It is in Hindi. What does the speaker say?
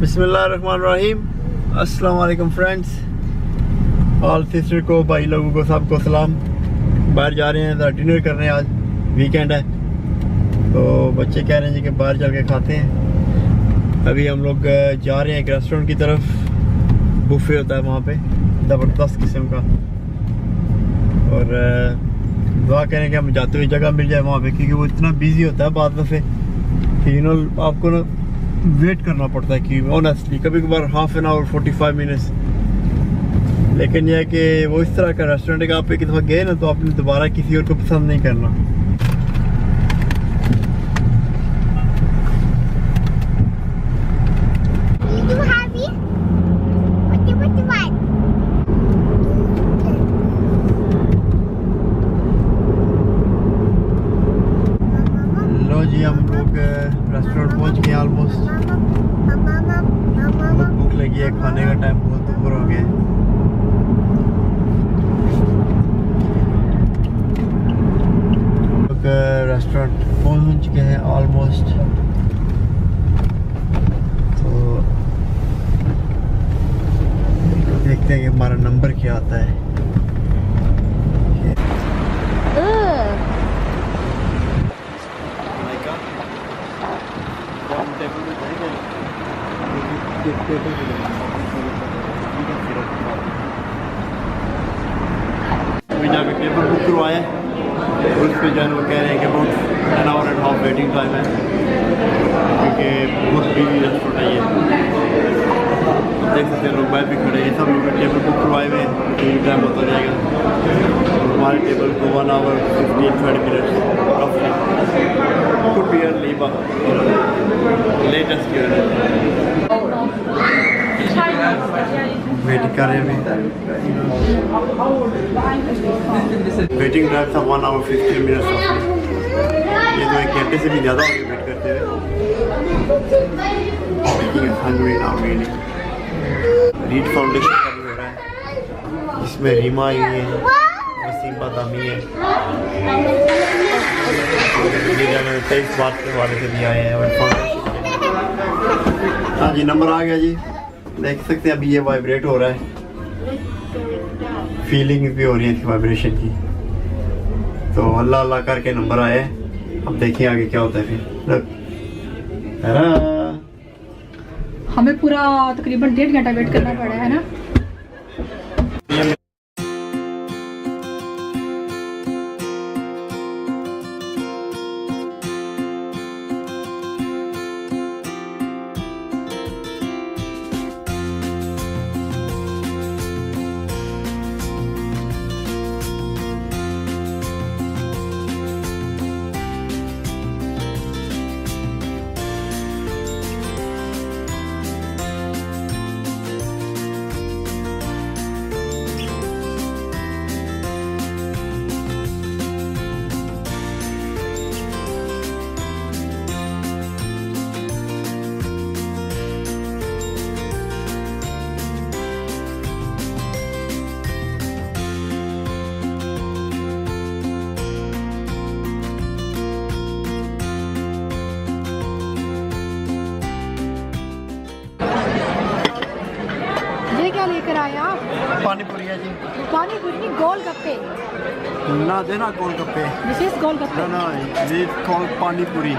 बिस्मिल्लाहिर्रहमानिर्रहीम। अस्सलाम वालेकुम फ्रेंड्स, ऑल सिस्टर को, भाई लोगों को, सबको सलाम। बाहर जा रहे हैं, डिनर करने, आज वीकेंड है तो बच्चे कह रहे हैं जी कि बाहर चल के खाते हैं। अभी हम लोग जा रहे हैं एक रेस्टोरेंट की तरफ। बुफे होता है वहाँ पे, ज़बरदस्त किस्म का। और दुआ करें कि हम जाते हुए जगह मिल जाए वहाँ पे, क्योंकि वो इतना बिजी होता है बाद दफ़े कि आपको ना वेट करना पड़ता है कि ऑनेस्टली कभी कभार हाफ एन आवर 45 मिनट्स। लेकिन यह है कि वो इस तरह का रेस्टोरेंट है कि आप एक दफ़ा गए ना तो आपने दोबारा किसी और को पसंद नहीं करना। लो जी, हम लोग रेस्टोरेंट पहुंच गए ऑलमोस्ट। बहुत भूख लगी है, खाने का टाइम बहुत ऊपर हो गया है। लोग रेस्टोरेंट पहुंच चुके हैं ऑलमोस्ट। तो देखते हैं कि हमारा नंबर क्या आता है। अभी जाके टेबल बुक करवाया और उस पर जो है वो कह रहे हैं कि बहुत 1.5 आवर वेटिंग टाइम है, क्योंकि बहुत बिजी रेस्टोरेंट है ये। देख सकते हैं लोग बाहर भी खड़े हैं, सब लोग टेबल बुक करवाए हुए हैं, वेटिंग टाइम होता जाएगा। और हमारे टेबल को 1 आवर 15-20 मिनट्स रफली could be early latest waiting कर रहे हैं। वेटिंग टाइम था 1 आवर 15 मिनट्स। ये तो 1 घंटे से भी ज़्यादा हो गया वेट करते हुए। रीड फाउंडेशन का भी हो रहा है, जिसमें रीमा आई है, वसीम बादामी है, तेईस बात के वाले से भी आए हैं। और हाँ जी, नंबर आ गया जी, देख सकते हैं। अभी ये वाइब्रेट हो रहा है, फीलिंग भी हो रही है इसकी वाइब्रेशन की। तो अल्लाह अल्लाह करके नंबर आया है, अब देखिए आगे क्या होता है फिर। हमें पूरा तकरीबन 1.5 घंटा वेट करना पड़ा है ना। क्या लेकर आए आप? पानीपुरी है जी। पानीपुरी नहीं, गोलगप्पे ना देना गोलगप्पे, विशेष गोलगप्पे ना ये कॉल पानीपुरी।